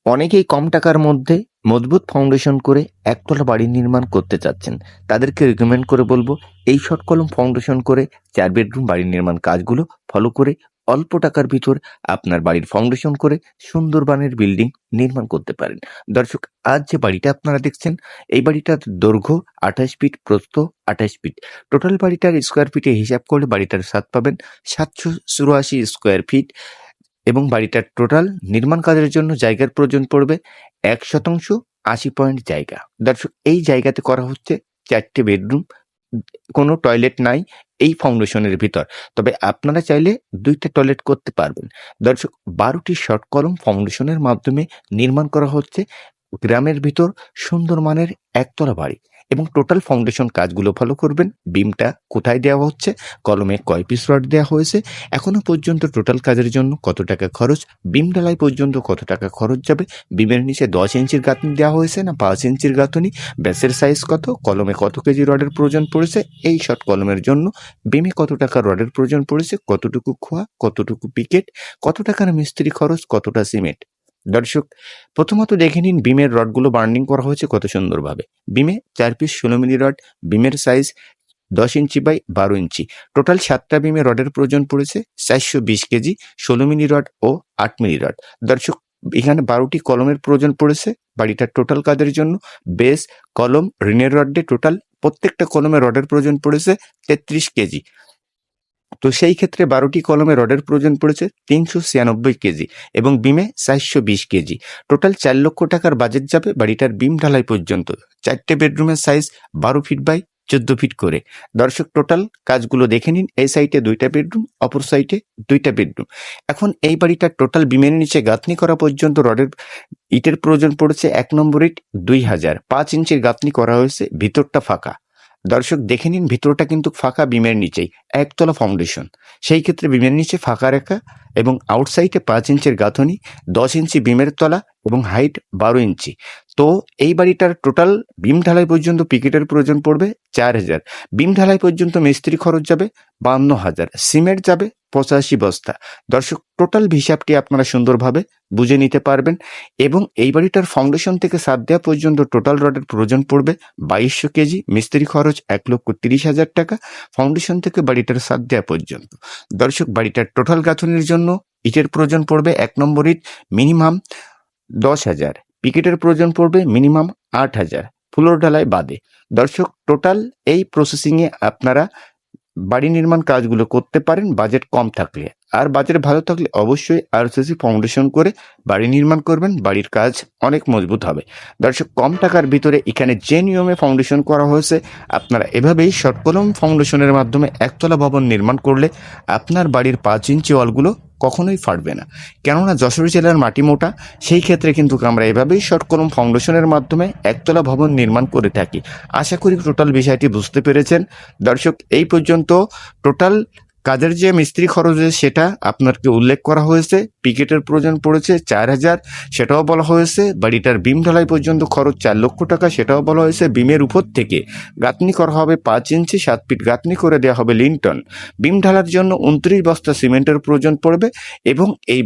অনেকেই কম টাকার মধ্যে মজবুত ফাউন্ডেশন করে একতলা বাড়ি নির্মাণ করতে চাচ্ছেন। তাদেরকে রিকমেন্ড করে বলবো এই শর্ট কলম ফাউন্ডেশন করে 4 বেডরুম বাড়ির নির্মাণ কাজগুলো ফলো করে অল্প টাকার ভিতর আপনার বাড়ির ফাউন্ডেশন করে সুন্দর মানের বিল্ডিং নির্মাণ করতে পারেন। দর্শক, আজ যে বাড়িটা আপনারা দেখছেন এই বাড়িটার দৈর্ঘ্য 28 ফিট, প্রস্থ 28 ফিট। টোটাল বাড়িটার স্কোয়ার ফিটে হিসাব করলে বাড়িটার স্বাদ পাবেন 784 স্কোয়ার ফিট এবং বাড়িটার টোটাল নির্মাণ কাজের জন্য জায়গার প্রয়োজন পড়বে 1% 80 পয়েন্ট জায়গা। দর্শক, এই জায়গাতে করা হচ্ছে 4টে বেডরুম, কোনো টয়লেট নাই এই ফাউন্ডেশনের ভিতর। তবে আপনারা চাইলে 2টা টয়লেট করতে পারবেন। দর্শক, 12টি শর্ট কলম ফাউন্ডেশনের মাধ্যমে নির্মাণ করা হচ্ছে গ্রামের ভিতর সুন্দর মানের একতলা বাড়ি। এবং টোটাল ফাউন্ডেশন কাজগুলো ফলো করবেন। বিমটা কোথায় দেওয়া হচ্ছে, কলমে কয় পিস রড দেওয়া হয়েছে, এখনো পর্যন্ত টোটাল কাজের জন্য কত টাকা খরচ, বিম ঢালাই পর্যন্ত কত টাকা খরচ যাবে, বিমের নিচে 10 ইঞ্চির গাঁথনি দেওয়া হয়েছে না 5 ইঞ্চির গাঁথনি, ব্যাসের সাইজ কত, কলমে কত কেজি রডের প্রয়োজন পড়েছে, এই শর্ট কলমের জন্য বিমে কত টাকা রডের প্রয়োজন পড়েছে, কতটুকু খোয়া, কতটুকু পিকেট, কত টাকার মিস্ত্রি খরচ, কতটা সিমেন্ট। দর্শক, প্রথমত দেখে নিন বিমের রডগুলো বার্নিং করা হয়েছে কত সুন্দরভাবে। বিমে 4 পিস 16 মিলি রড, বিমের size 10 inch by 12 inch. Total 7টা বিমে রডের প্রয়োজন পড়েছে 420 কেজি, 16 মিলি রড ও 8 মিলি রড। দর্শক, এখানে 12টি কলমের প্রয়োজন পড়েছে বাড়িটার টোটাল কাজের জন্য। বেস, কলম, রিনের রড দিয়ে টোটাল প্রত্যেকটা কলমে রডের প্রয়োজন পড়েছে 33 কেজি। তো সেই ক্ষেত্রে 12টি কলমে রডের প্রয়োজন পড়েছে 396 কেজি এবং বিমে 420 কেজি। টোটাল 4 লক্ষ টাকার বাজেট যাবে বাড়িটার বিম ঢালাই পর্যন্ত। 4টে বেডরুমের সাইজ 12 ফিট বাই 14 ফিট করে। দর্শক, টোটাল কাজগুলো দেখে নিন। এই সাইডে 2টা বেডরুম, অপর সাইডে 2টা বেডরুম। এখন এই বাড়িটার টোটাল বিমের নিচে গাঁথনি করা পর্যন্ত রডের ইটের প্রয়োজন পড়েছে 1 নম্বর ইট 2000, 5 ইঞ্চির গাঁথনি করা হয়েছে, ভিতরটা ফাঁকা। দর্শক, দেখে নিন ভিতরটা কিন্তু ফাঁকা বিমের নিচেই, একতলা ফাউন্ডেশন। সেই ক্ষেত্রে বিমের নিচে ফাঁকা রেখা এবং আউটসাইডে 5 ইঞ্চির গাঁথনি, 10 ইঞ্চি বিমের তলা এবং হাইট 12 ইঞ্চি। তো এই বাড়িটার টোটাল বিম ঢালাই পর্যন্ত পিকেটের প্রয়োজন পড়বে 4000, বিম ঢালাই পর্যন্ত মিস্ত্রি খরচ যাবে 52,000, সিমেন্ট যাবে 85 বস্তা। দর্শক, টোটাল হিসাবটি আপনারা সুন্দরভাবে বুঝে নিতে পারবেন। এবং এই বাড়িটার ফাউন্ডেশন থেকে ছাদ দেওয়া পর্যন্ত টোটাল রডের প্রয়োজন পড়বে 2200 কেজি, মিস্ত্রি খরচ 1,30,000 টাকা ফাউন্ডেশন থেকে বাড়িটার ছাদ দেওয়া পর্যন্ত। দর্শক, বাড়িটার টোটাল গাঁথনির জন্য ইটের প্রয়োজন পড়বে 1 নম্বর ইট মিনিমাম 10,000, পিকেটের প্রয়োজন পড়বে মিনিমাম 8,000, ফ্লোর ঢালাই বাদে। দর্শক, টোটাল এই প্রসেসিংয়ে আপনারা বাড়ি নির্মাণ কাজগুলো করতে পারেন বাজেট কম থাকলে। আর বাজেট ভালো থাকলে অবশ্যই আরসিসি ফাউন্ডেশন করে বাড়ি নির্মাণ করবেন, বাড়ির কাজ অনেক মজবুত হবে। দর্শক, কম টাকার ভিতরে এখানে যে নিয়মে ফাউন্ডেশন করা হয়েছে আপনারা এভাবেই শর্ট কলম ফাউন্ডেশনের মাধ্যমে একতলা ভবন নির্মাণ করলে আপনার বাড়ির 5 ইঞ্চি ওয়ালগুলো কখনোই ফাটবে না। কেননা যশোর জেলার মাটি মোটা, সেই ক্ষেত্রে কিন্তু আমরা এভাবেই শর্ট কলম ফাউন্ডেশনের মাধ্যমে একতলা ভবন নির্মাণ করে থাকি। আশা করি টোটাল বিষয়টি বুঝতে পেরেছেন। দর্শক, এই পর্যন্ত টোটাল কাজের যে মিস্ত্রি খরচ সেটা আপনাকে উল্লেখ করা হয়েছে। পিকেটের প্রয়োজন পড়েছে 4000, সেটাও বলা হয়েছে। বাড়িটার বিম ঢালাই পর্যন্ত খরচ 4 লক্ষ টাকা, সেটাও বলা হয়েছে। বিমের উপর থেকে গাঁথনি করা হবে 5 ইঞ্চি, 7 ফিট গাঁথনি করে দেওয়া হবে লিন্টন। বিম ঢালার জন্য 29 বস্তা সিমেন্টের প্রয়োজন পড়বে এবং এই